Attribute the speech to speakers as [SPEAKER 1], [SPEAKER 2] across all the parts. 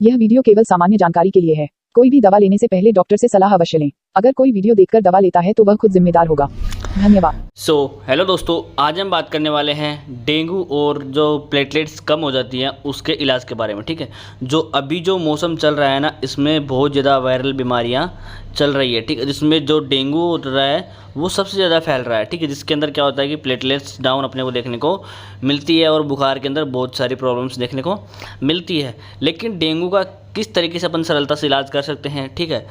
[SPEAKER 1] यह वीडियो केवल सामान्य जानकारी के लिए है। कोई भी दवा लेने से पहले डॉक्टर से सलाह अवश्य लें। अगर कोई वीडियो देखकर दवा लेता है तो वह खुद जिम्मेदार होगा। धन्यवाद।
[SPEAKER 2] हेलो दोस्तों, आज हम बात करने वाले हैं डेंगू और जो प्लेटलेट्स कम हो जाती हैं उसके इलाज के बारे में। ठीक है, जो अभी जो मौसम चल रहा है ना, इसमें बहुत ज़्यादा वायरल बीमारियां चल रही है। ठीक है, जिसमें जो डेंगू हो रहा है वो सबसे ज़्यादा फैल रहा है। ठीक है, जिसके अंदर क्या होता है कि प्लेटलेट्स डाउन अपने को देखने को मिलती है और बुखार के अंदर बहुत सारी प्रॉब्लम्स देखने को मिलती है। लेकिन डेंगू का किस तरीके से अपन सरलता से इलाज कर सकते हैं, ठीक है,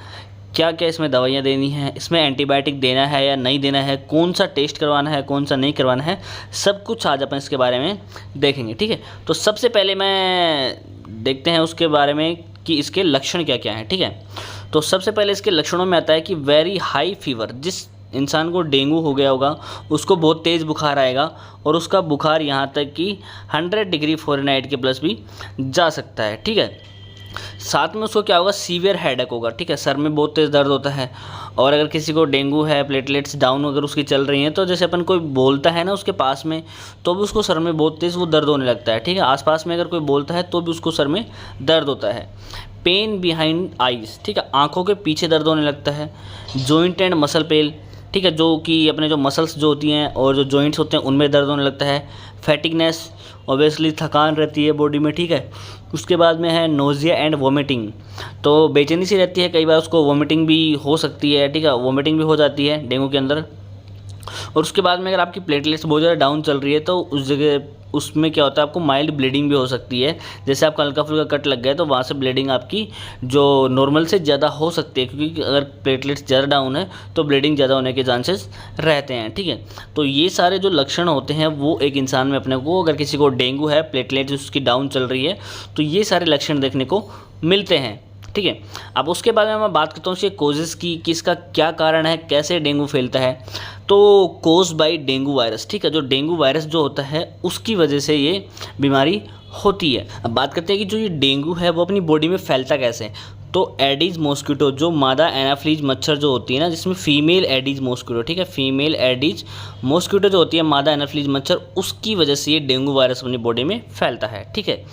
[SPEAKER 2] क्या क्या इसमें दवाइयाँ देनी हैं, इसमें एंटीबायोटिक देना है या नहीं देना है, कौन सा टेस्ट करवाना है कौन सा नहीं करवाना है, सब कुछ आज अपन इसके बारे में देखेंगे। ठीक है, तो सबसे पहले मैं देखते हैं उसके बारे में कि इसके लक्षण क्या क्या हैं। ठीक है, तो सबसे पहले इसके लक्षणों में आता है कि वेरी हाई फीवर। जिस इंसान को डेंगू हो गया होगा उसको बहुत तेज़ बुखार आएगा और उसका बुखार यहाँ तक कि 100 डिग्री फ़ारेनहाइट के प्लस भी जा सकता है। ठीक है, साथ में उसको क्या होगा, सीवियर हेडेक होगा। ठीक है, सर में बहुत तेज़ दर्द होता है। और अगर किसी को डेंगू है, प्लेटलेट्स डाउन अगर उसकी चल रही हैं, तो जैसे अपन कोई बोलता है ना उसके पास में, तो भी उसको सर में बहुत तेज़ वो दर्द होने लगता है। ठीक है, आसपास में अगर कोई बोलता है तो भी उसको सर में दर्द होता है। पेन बिहाइंड आइज़, ठीक है, आँखों के पीछे दर्द होने लगता है। जॉइंट एंड मसल पेन, ठीक है, जो कि अपने जो मसल्स जो होती हैं और जो जॉइंट्स होते हैं उनमें दर्द होने लगता है। फैटिगनेस, ऑब्वियसली थकान रहती है बॉडी में। ठीक है, उसके बाद में है नोज़िया एंड वोमिटिंग, तो बेचैनी सी रहती है, कई बार उसको वोमिटिंग भी हो सकती है। ठीक है, वोमिटिंग भी हो जाती है डेंगू के अंदर। और उसके बाद में अगर आपकी प्लेटलेट्स बहुत ज़्यादा डाउन चल रही है तो उस जगह उसमें क्या होता है, आपको माइल्ड ब्लीडिंग भी हो सकती है। जैसे आपका हल्का फुल्का कट लग गया तो वहाँ से ब्लीडिंग आपकी जो नॉर्मल से ज़्यादा हो सकती है, क्योंकि अगर प्लेटलेट्स ज़्यादा डाउन है तो ब्लीडिंग ज़्यादा होने के चांसेस रहते हैं। ठीक है, तो ये सारे जो लक्षण होते हैं वो एक इंसान में अपने को, अगर किसी को डेंगू है, प्लेटलेट्स उसकी डाउन चल रही है, तो ये सारे लक्षण देखने को मिलते हैं। ठीक है, अब उसके बाद में मैं बात करता हूँ इसके कोजेज़ की, कि इसका क्या कारण है, कैसे डेंगू फैलता है। तो कोज बाई डेंगू वायरस, ठीक है, जो डेंगू वायरस जो होता है उसकी वजह से ये बीमारी होती है। अब बात करते हैं कि जो ये डेंगू है वो अपनी बॉडी में फैलता कैसे है। तो एडीज मॉस्किटो, जो मादा एनाफ्लीज मच्छर जो होती है ना, जिसमें फीमेल एडीज मॉस्किटो, ठीक है, फीमेल एडीज मॉस्किटो जो होती है मादा एनाफ्लीज मच्छर, उसकी वजह से ये डेंगू वायरस अपनी बॉडी में फैलता है। ठीक है,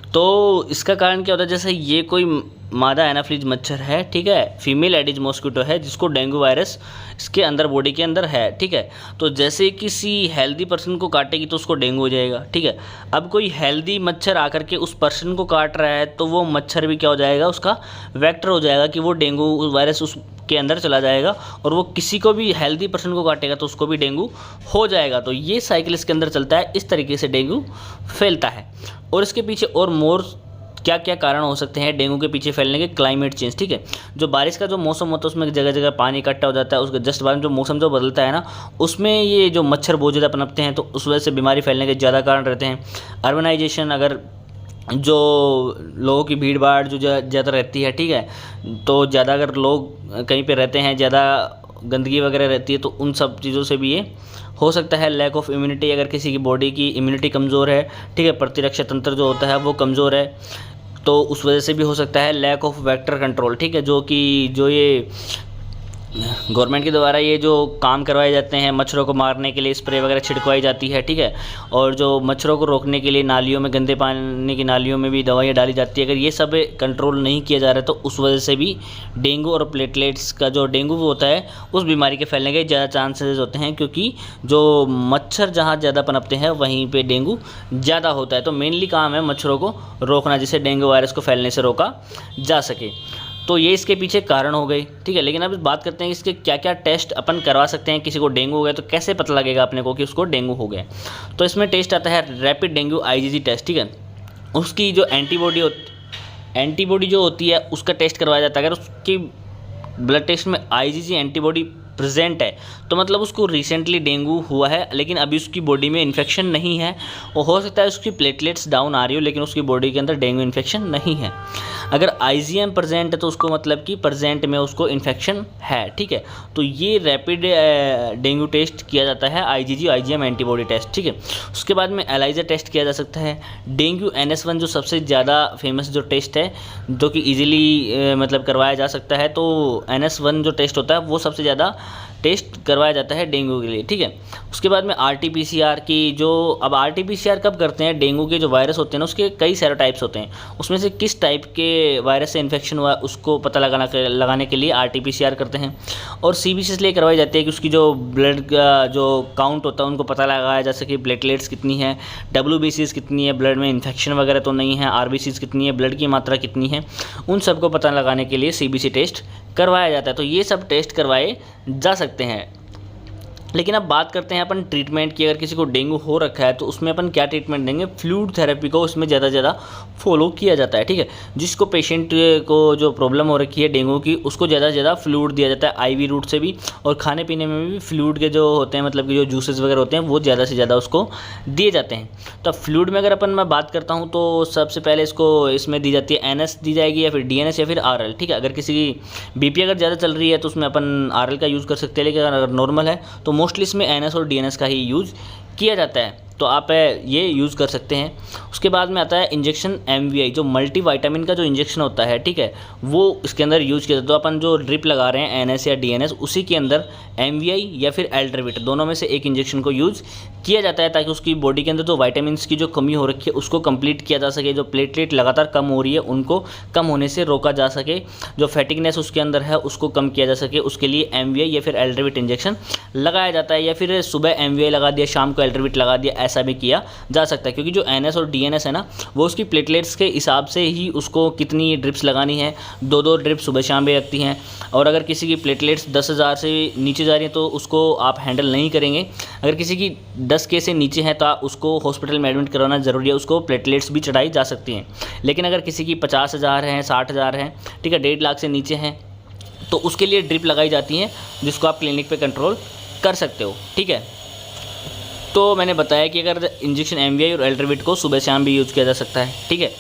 [SPEAKER 2] तो इसका कारण क्या होता है, जैसे ये कोई मादा एनाफ्लीज मच्छर है, ठीक है, फीमेल एडिज मॉस्किटो है जिसको डेंगू वायरस इसके अंदर बॉडी के अंदर है। ठीक है, तो जैसे किसी हेल्दी पर्सन को काटेगी तो उसको डेंगू हो जाएगा। ठीक है, अब कोई हेल्दी मच्छर आकर के उस पर्सन को काट रहा है तो वो मच्छर भी क्या हो जाएगा, उसका वेक्टर हो जाएगा कि वो डेंगू वायरस उसके अंदर चला जाएगा और वो किसी को भी हेल्दी पर्सन को काटेगा तो उसको भी डेंगू हो जाएगा। तो ये साइकिल इसके अंदर चलता है, इस तरीके से डेंगू फैलता है। और इसके पीछे और मोर क्या क्या कारण हो सकते हैं डेंगू के पीछे फैलने के। क्लाइमेट चेंज, ठीक है, जो बारिश का जो मौसम होता है उसमें जगह जगह पानी इकट्ठा हो जाता है, उसके जस्ट बाद में जो मौसम जो बदलता है ना, उसमें ये जो मच्छर बहुत ज़्यादा पनपते हैं, तो उस वजह से बीमारी फैलने के ज़्यादा कारण रहते हैं। अर्बनाइजेशन, अगर जो लोगों की भीड़ भाड़ जो ज़्यादा रहती है, ठीक है, तो ज़्यादा अगर लोग कहीं पे रहते हैं, ज़्यादा गंदगी वगैरह रहती है, तो उन सब चीज़ों से भी ये हो सकता है। लैक ऑफ इम्यूनिटी, अगर किसी की बॉडी की इम्यूनिटी कमज़ोर है, ठीक है, प्रतिरक्षा तंत्र जो होता है वो कमज़ोर है, तो उस वजह से भी हो सकता है। लैक ऑफ वेक्टर कंट्रोल, ठीक है, जो ये गवर्नमेंट के द्वारा ये जो काम करवाए जाते हैं, मच्छरों को मारने के लिए स्प्रे वगैरह छिड़कवाई जाती है, ठीक है, और जो मच्छरों को रोकने के लिए नालियों में, गंदे पानी की नालियों में भी दवाइयाँ डाली जाती है, अगर ये सब कंट्रोल नहीं किया जा रहा है तो उस वजह से भी डेंगू और प्लेटलेट्स का जो डेंगू होता है उस बीमारी के फैलने के ज़्यादा चांसेस होते हैं, क्योंकि जो मच्छर जहाँ ज़्यादा पनपते हैं वहीं पर डेंगू ज़्यादा होता है। तो मेनली काम है मच्छरों को रोकना, जिससे डेंगू वायरस को फैलने से रोका जा सके। तो ये इसके पीछे कारण हो गई। ठीक है, लेकिन अब बात करते हैं इसके क्या क्या टेस्ट अपन करवा सकते हैं। किसी को डेंगू हो गया तो कैसे पता लगेगा अपने को कि उसको डेंगू हो गया। तो इसमें टेस्ट आता है रैपिड डेंगू आईजीजी टेस्ट। ठीक है, उसकी जो एंटीबॉडी जो होती है उसका टेस्ट करवाया जाता है। अगर उसकी ब्लड टेस्ट में आईजीजी एंटीबॉडी प्रेजेंट है तो मतलब उसको रिसेंटली डेंगू हुआ है, लेकिन अभी उसकी बॉडी में इन्फेक्शन नहीं है। और हो सकता है उसकी प्लेटलेट्स डाउन आ रही हो लेकिन उसकी बॉडी के अंदर डेंगू इन्फेक्शन नहीं है। अगर आईजीएम प्रेजेंट है तो उसको मतलब कि प्रेजेंट में उसको इन्फेक्शन है। ठीक है, तो ये रैपिड डेंगू टेस्ट किया जाता है, आईजीजी आईजीएम एंटीबॉडी टेस्ट। ठीक है, उसके बाद में एलाइजा टेस्ट किया जा सकता है। डेंगू NS1 जो सबसे ज़्यादा फेमस जो टेस्ट है, जो कि ईजिली मतलब करवाया जा सकता है, तो NS1 जो टेस्ट होता है वो सबसे ज़्यादा टेस्ट करवाया जाता है डेंगू के लिए, ठीक है। उसके बाद में RT-PCR की जो, अब RT-PCR कब करते हैं, डेंगू के जो वायरस होते हैं ना उसके कई सेरोटाइप्स होते हैं, उसमें से किस टाइप के वायरस से इन्फेक्शन हुआ है उसको पता लगाने के लिए RT-PCR करते हैं। और CBC इसलिए करवाई जाती है कि उसकी जो ब्लड का जो काउंट होता है उनको पता लगाया जा सके, प्लेटलेट्स कितनी है, WBCs कितनी है, ब्लड में इन्फेक्शन वगैरह तो नहीं है, RBCs कितनी है, ब्लड की मात्रा कितनी है, उन सबको पता लगाने के लिए CBC टेस्ट करवाया जाता है। तो ये सब टेस्ट करवाए जा सकते हैं। लेकिन अब बात करते हैं अपन ट्रीटमेंट की। अगर किसी को डेंगू हो रखा है तो उसमें अपन क्या ट्रीटमेंट देंगे, फ्लूइड थेरेपी को उसमें ज़्यादा से ज़्यादा फॉलो किया जाता है, ठीक है। जिसको पेशेंट को जो प्रॉब्लम हो रखी है डेंगू की, उसको ज़्यादा से ज़्यादा फ्लूइड दिया जाता है IV रूट से भी, और खाने पीने में भी फ्लूइड के जो होते हैं, मतलब कि जो जूसेस वगैरह होते हैं वो ज़्यादा से ज़्यादा उसको दिए जाते हैं। तो फ्लूइड में अगर मैं बात करता हूँ तो सबसे पहले इसमें दी जाती है NS दी जाएगी, या फिर DNS, या फिर RL, ठीक है। अगर किसी की BP अगर ज़्यादा चल रही है तो उसमें अपन RL का यूज़ कर सकते हैं, लेकिन अगर नॉर्मल है तो मोस्टली इसमें NS और DNS का ही यूज़ किया जाता है, तो आप ये यूज़ कर सकते हैं। उसके बाद में आता है इंजेक्शन MVI, जो मल्टीविटामिन का जो इंजेक्शन होता है, ठीक है, वो इसके अंदर यूज़ किया जाता है। तो अपन जो ड्रिप लगा रहे हैं NS या DNS, उसी के अंदर MVI या फिर एल्ट्राविट, दोनों में से एक इंजेक्शन को यूज़ किया जाता है, ताकि उसकी बॉडी के अंदर जो वाइटामिन्स की जो कमी हो रखी है उसको कंप्लीट किया जा सके, जो प्लेटलेट लगातार कम हो रही है उनको कम होने से रोका जा सके, जो फैटिकनेस उसके अंदर है उसको कम किया जा सके, उसके लिए MVI या फिर एल्ट्राविट इंजेक्शन लगाया जाता है। या फिर सुबह MVI लगा दिया, शाम को एल्ट्राविट लगा दिया, ऐसा भी किया जा सकता है। क्योंकि जो NS और DNS है ना, वो उसकी प्लेटलेट्स के हिसाब से ही उसको कितनी ड्रिप्स लगानी है, 2-2 ड्रिप्स सुबह शाम भी रखती हैं। और अगर किसी की प्लेटलेट्स 10,000 से नीचे जा रही हैं तो उसको आप हैंडल नहीं करेंगे। अगर किसी की 10K से नीचे है तो उसको हॉस्पिटल में एडमिट करवाना ज़रूरी है, उसको प्लेटलेट्स भी चढ़ाई जा सकती हैं। लेकिन अगर किसी की 50,000 है, 60,000 है, ठीक है, 1.5 लाख से नीचे हैं, तो उसके लिए ड्रिप लगाई जाती हैं, जिसको आप क्लिनिक पे कंट्रोल कर सकते हो, ठीक है। तो मैंने बताया कि अगर इंजेक्शन MVI और एल्ट्राविट को सुबह शाम भी यूज़ किया जा सकता है, ठीक है।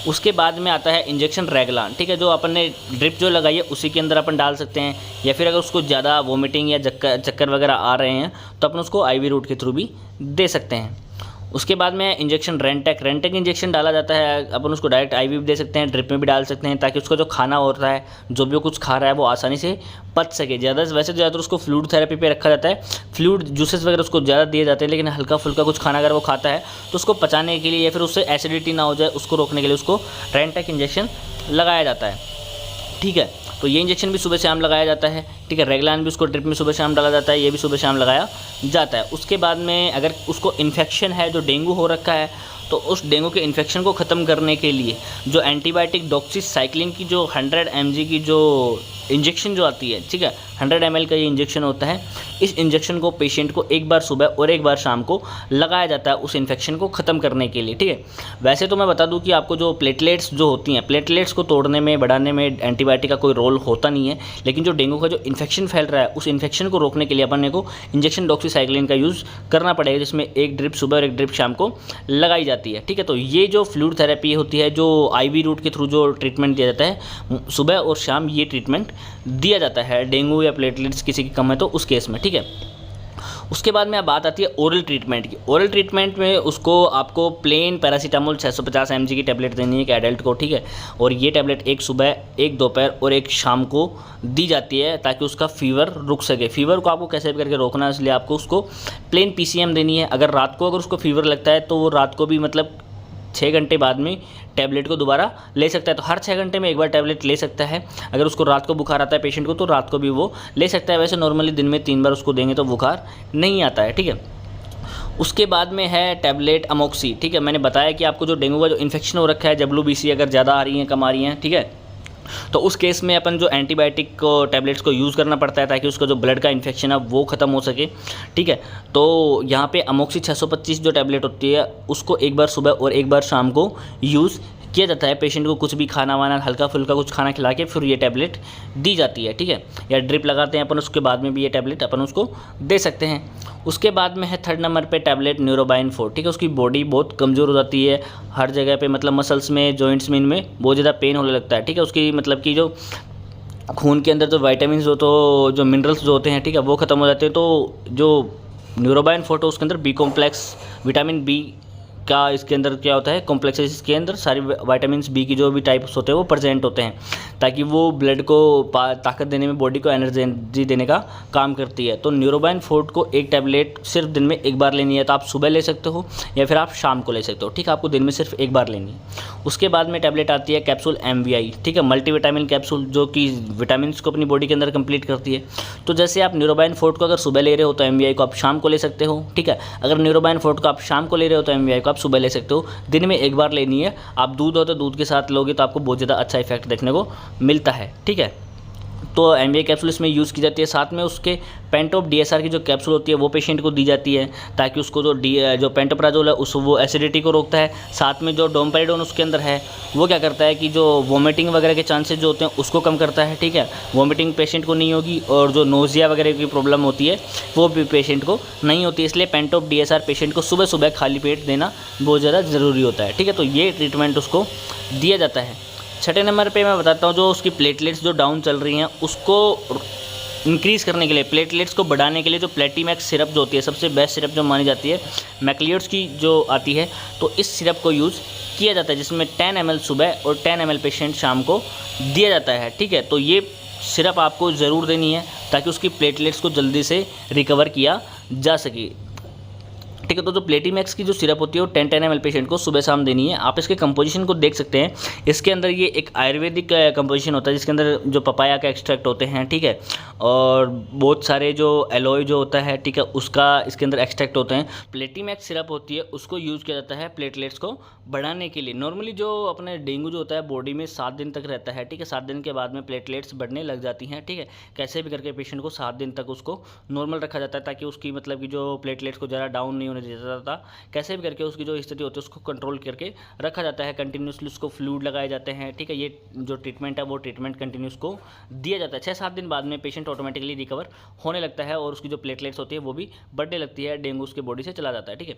[SPEAKER 2] उसके बाद में आता है इंजेक्शन रेगलान, ठीक है, जो अपन ने ड्रिप जो लगाई है उसी के अंदर अपन डाल सकते हैं। या फिर अगर उसको ज़्यादा वोमिटिंग या चक्कर वगैरह आ रहे हैं तो अपन उसको IV रूट के थ्रू भी दे सकते हैं। उसके बाद में इंजेक्शन रेंटेक इंजेक्शन डाला जाता है, अपन उसको डायरेक्ट IV भी दे सकते हैं, ड्रिप में भी डाल सकते हैं, ताकि उसका जो खाना होता है, जो भी वो कुछ खा रहा है वो आसानी से पच सके। वैसे तो ज़्यादातर उसको फ्लूइड थेरेपी पे रखा जाता है, फ्लूइड जूसेस वगैरह उसको ज़्यादा दिए जाते हैं, लेकिन हल्का फुल्का कुछ खाना अगर वो खाता है तो उसको पचाने के लिए या फिर उससे एसिडिटी ना हो जाए उसको रोकने के लिए उसको रेंटेक इंजेक्शन लगाया जाता है, ठीक है। तो ये इंजेक्शन भी सुबह शाम लगाया जाता है, ठीक है। रेगलान भी उसको ड्रिप में सुबह शाम डाला जाता है, ये भी सुबह शाम लगाया जाता है। उसके बाद में अगर उसको इन्फेक्शन है, जो डेंगू हो रखा है, तो उस डेंगू के इन्फेक्शन को ख़त्म करने के लिए जो एंटीबायोटिक डॉक्सीसाइक्लिन की जो 100 mg की जो इंजेक्शन जो आती है, ठीक है, 100 ml का ये इंजेक्शन होता है। इस इंजेक्शन को पेशेंट को एक बार सुबह और एक बार शाम को लगाया जाता है उस इन्फेक्शन को ख़त्म करने के लिए, ठीक है। वैसे तो मैं बता दूं कि आपको जो प्लेटलेट्स जो होती हैं, प्लेटलेट्स को तोड़ने में, बढ़ाने में एंटीबायोटिक का कोई रोल होता नहीं है, लेकिन जो डेंगू का जो इन्फेक्शन फैल रहा है उस इन्फेक्शन को रोकने के लिए अपन को इंजेक्शन डॉक्सीसाइक्लिन का यूज़ करना पड़ेगा, जिसमें एक ड्रिप सुबह और एक ड्रिप शाम को लगाई जाती है, ठीक है। तो ये जो फ्लूइड थेरेपी होती है, जो IV रूट के थ्रू जो ट्रीटमेंट दिया जाता है, सुबह और शाम ये ट्रीटमेंट दिया जाता है डेंगू या प्लेटलेट्स किसी की कम है तो उस केस में, ठीक है। उसके बाद में अब बात आती है ओरल ट्रीटमेंट की। ओरल ट्रीटमेंट में उसको आपको प्लेन पैरासीटामोल 650 mg की टैबलेट देनी है एक एडल्ट को, ठीक है। और ये टैबलेट एक सुबह, एक दोपहर और एक शाम को दी जाती है, ताकि उसका फीवर रुक सके। फीवर को आपको कैसे भी करके रोकना है, इसलिए आपको उसको प्लेन PCM देनी है। अगर रात को उसको फीवर लगता है तो वो रात को भी, मतलब 6 घंटे बाद में टैबलेट को दोबारा ले सकता है। तो हर 6 घंटे में एक बार टैबलेट ले सकता है। अगर उसको रात को बुखार आता है पेशेंट को, तो रात को भी वो ले सकता है। वैसे नॉर्मली दिन में 3 बार उसको देंगे तो बुखार नहीं आता है, ठीक है। उसके बाद में है टैबलेट अमोक्सी, ठीक है। मैंने बताया कि आपको जो डेंगू का जो इन्फेक्शन हो रखा है, WBC अगर ज़्यादा आ रही हैं, कम आ रही हैं, ठीक है, तो उस केस में अपन जो एंटीबायोटिक को टैबलेट्स को यूज़ करना पड़ता है, ताकि उसका जो ब्लड का इन्फेक्शन है वो ख़त्म हो सके, ठीक है। तो यहाँ पे अमोक्सी 625 जो टैबलेट होती है उसको एक बार सुबह और एक बार शाम को यूज़ किया जाता है। पेशेंट को कुछ भी खाना वाना, हल्का फुल्का कुछ खाना खिला के फिर ये टैबलेट दी जाती है, ठीक है। या ड्रिप लगाते हैं अपन, उसके बाद में भी ये टैबलेट अपन उसको दे सकते हैं। उसके बाद में है 3rd नंबर पे टैबलेट न्यूरोबाइन 4, ठीक है। उसकी बॉडी बहुत कमज़ोर हो जाती है, हर जगह पे, मतलब मसल्स में, जॉइंट्स में, इनमें बहुत ज़्यादा पेन होने लगता है, ठीक है। उसकी मतलब कि जो खून के अंदर जो वाइटामिन हो, तो जो मिनरल्स जो होते हैं, ठीक है, वो ख़त्म हो जाते हैं। तो जो न्यूरोबाइन 4 तो उसके अंदर B कॉम्प्लेक्स, विटामिन B क्या इसके अंदर क्या होता है, कॉम्प्लेक्सेस के अंदर सारी विटामिन बी की जो भी टाइप्स होते हैं वो प्रेजेंट होते हैं, ताकि वो ब्लड को ताकत देने में, बॉडी को एनर्जी देने का काम करती है। तो न्यूरोबाइन फोर्ट को एक टैबलेट सिर्फ दिन में एक बार लेनी है, तो आप सुबह ले सकते हो या फिर आप शाम को ले सकते हो, ठीक है। आपको दिन में सिर्फ एक बार लेनी है। उसके बाद में टैबलेट आती है कैप्सूल MVI, ठीक है, मल्टीविटामिन कैप्सूल, जो कि विटामिन को अपनी बॉडी के अंदर कंप्लीट करती है। तो जैसे आप न्यूरोबाइन फोर्ट को अगर सुबह ले रहे हो तो MVI को आप शाम को ले सकते हो, ठीक है। अगर न्यूरोबाइन फोर्ट को आप शाम को ले रहे हो तो MVI को आप सुबह ले सकते हो। दिन में एक बार लेनी है। आप दूध हो तो दूध के साथ लोगे तो आपको बहुत ज़्यादा अच्छा इफेक्ट देखने को मिलता है, ठीक है। तो MVI कैप्सूल इसमें यूज़ की जाती है। साथ में उसके पेंटोप DSR की जो कैप्सूल होती है वो पेशेंट को दी जाती है, ताकि उसको जो पेंटोप्राजोल है वो एसिडिटी को रोकता है। साथ में जो डोमपेरिडोन उसके अंदर है वो क्या करता है कि जो वोमिटिंग वगैरह के चांसेस जो होते हैं उसको कम करता है, ठीक है। वोमिटिंग पेशेंट को नहीं होगी, और जो नोजिया वगैरह की प्रॉब्लम होती है वो भी पेशेंट को नहीं होती। इसलिए पेंटोप DSR पेशेंट को सुबह सुबह खाली पेट देना बहुत ज़्यादा ज़रूरी होता है, ठीक है। तो ये ट्रीटमेंट उसको दिया जाता है। छठे नंबर पे मैं बताता हूँ जो उसकी प्लेटलेट्स जो डाउन चल रही हैं उसको इंक्रीज़ करने के लिए, प्लेटलेट्स को बढ़ाने के लिए जो प्लेटीमैक्स सिरप जो होती है, सबसे बेस्ट सिरप जो मानी जाती है मैक्लियोड्स की जो आती है, तो इस सिरप को यूज़ किया जाता है, जिसमें 10 ml सुबह और 10 ml पेशेंट शाम को दिया जाता है, ठीक है। तो ये सिरप आपको ज़रूर देनी है ताकि उसकी प्लेटलेट्स को जल्दी से रिकवर किया जा सके, ठीक है। तो जो प्लेटीमैक्स की जो सिरप होती है वो 10 ml पेशेंट को सुबह शाम देनी है। आप इसके कंपोजिशन को देख सकते हैं। इसके अंदर ये एक आयुर्वेदिक कंपोजिशन होता है, जिसके अंदर जो पपाया का एक्सट्रैक्ट होते हैं, ठीक है, और बहुत सारे जो एलोय जो होता है, ठीक है, उसका इसके अंदर एक्सट्रैक्ट होते हैं। प्लेटीमैक्स सिरप होती है उसको यूज़ किया जाता है प्लेटलेट्स को बढ़ाने के लिए। नॉर्मली जो अपने डेंगू जो होता है बॉडी में 7 दिन तक रहता है, ठीक है। 7 दिन के बाद में प्लेटलेट्स बढ़ने लग जाती हैं, ठीक है। कैसे भी करके पेशेंट को 7 दिन तक उसको नॉर्मल रखा जाता है, ताकि उसकी मतलब कि जो प्लेटलेट्स को ज़्यादा डाउन नहीं होने दिया जाता। कैसे भी करके उसकी जो स्थिति होती है उसको कंट्रोल करके रखा जाता है। कंटिन्यूसली उसको फ्लूइड लगाए जाते हैं, ठीक है। ये जो ट्रीटमेंट है वो ट्रीटमेंट कंटिन्यूस को दिया जाता है। 6-7 दिन बाद में पेशेंट ऑटोमेटिकली रिकवर होने लगता है और उसकी जो प्लेटलेट्स होती है वो भी बढ़ने लगती है, डेंगू उसके बॉडी से चला जाता है, ठीक है।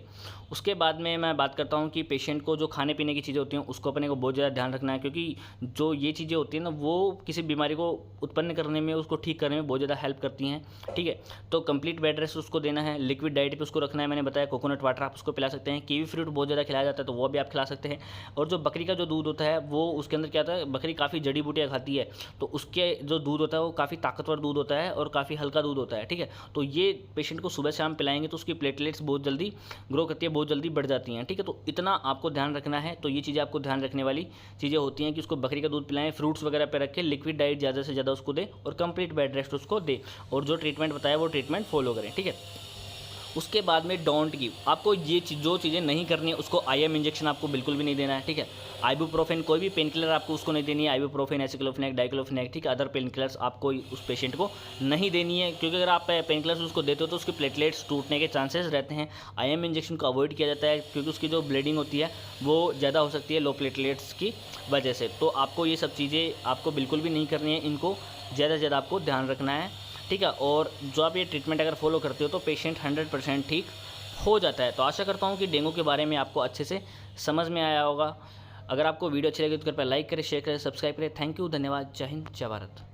[SPEAKER 2] उसके बाद में मैं बात करता हूँ कि पेशेंट को जो खाने पीने की चीज़ें होती हैं उसको अपने को बहुत ज़्यादा ध्यान रखना है, क्योंकि जो ये चीज़ें होती हैं ना वो किसी बीमारी को उत्पन्न करने में, उसको ठीक करने में बहुत ज़्यादा हेल्प करती हैं, ठीक है। तो कंप्लीट बेड रेस्ट उसको देना है, लिक्विड डाइट पे उसको रखना है। मैंने बताया कोकोनट वाटर आप उसको पिला सकते हैं, कीवी फ्रूट बहुत ज़्यादा खिलाया जाता है तो वो भी आप खिला सकते हैं। और जो बकरी का जो दूध होता है वो उसके अंदर क्या होता है, बकरी काफ़ी जड़ी बूटियाँ खाती है, तो उसके जो दूध होता है वो काफ़ी ताकतवर दूध होता है और काफ़ी हल्का दूध होता है, ठीक है। तो ये पेशेंट को सुबह शाम पिलाएंगे तो उसकी प्लेटलेट्स बहुत जल्दी ग्रो करती है, बहुत जल्दी बढ़ जाती हैं, ठीक है। तो इतना आपको ध्यान रखना है। तो ये चीज़ें आपको ध्यान रखने वाली चीज़ें होती हैं कि उसको बकरी का दूध पिलाएं, फ्रूट्स वगैरह पे रख के लिक्विड डाइट ज़्यादा से ज़्यादा उसको दे और कंप्लीट बेड रेस्ट उसको दे, और जो ट्रीटमेंट बताया वो ट्रीटमेंट फॉलो करें, ठीक है। उसके बाद में डोंट गिव, आपको ये जो चीज़ें नहीं करनी है उसको IM इंजेक्शन आपको बिल्कुल भी नहीं देना है, ठीक है। आइबुप्रोफेन कोई भी पेन किलर आपको उसको नहीं देनी है, आइबुप्रोफेन, एसिक्लोफेनेक, डाइक्लोफेनेक, ठीक है, अदर पेन किलर्स आपको उस पेशेंट को नहीं देनी है, क्योंकि अगर आप पेन किलर्स उसको देते हो तो उसके प्लेटलेट्स टूटने के चांसेस रहते हैं। IM इंजेक्शन को अवॉइड किया जाता है क्योंकि उसकी जो ब्लीडिंग होती है वो ज़्यादा हो सकती है लो प्लेटलेट्स की वजह से। तो आपको ये सब चीज़ें आपको बिल्कुल भी नहीं करनी है, इनको ज़्यादा से ज़्यादा आपको ध्यान रखना है, ठीक है। और जो आप ये ट्रीटमेंट अगर फॉलो करते हो तो पेशेंट 100% ठीक हो जाता है। तो आशा करता हूँ कि डेंगू के बारे में आपको अच्छे से समझ में आया होगा। अगर आपको वीडियो अच्छी लगी तो कृपया लाइक करें, शेयर करें, सब्सक्राइब करें। थैंक यू, धन्यवाद, जय हिंद, जय भारत।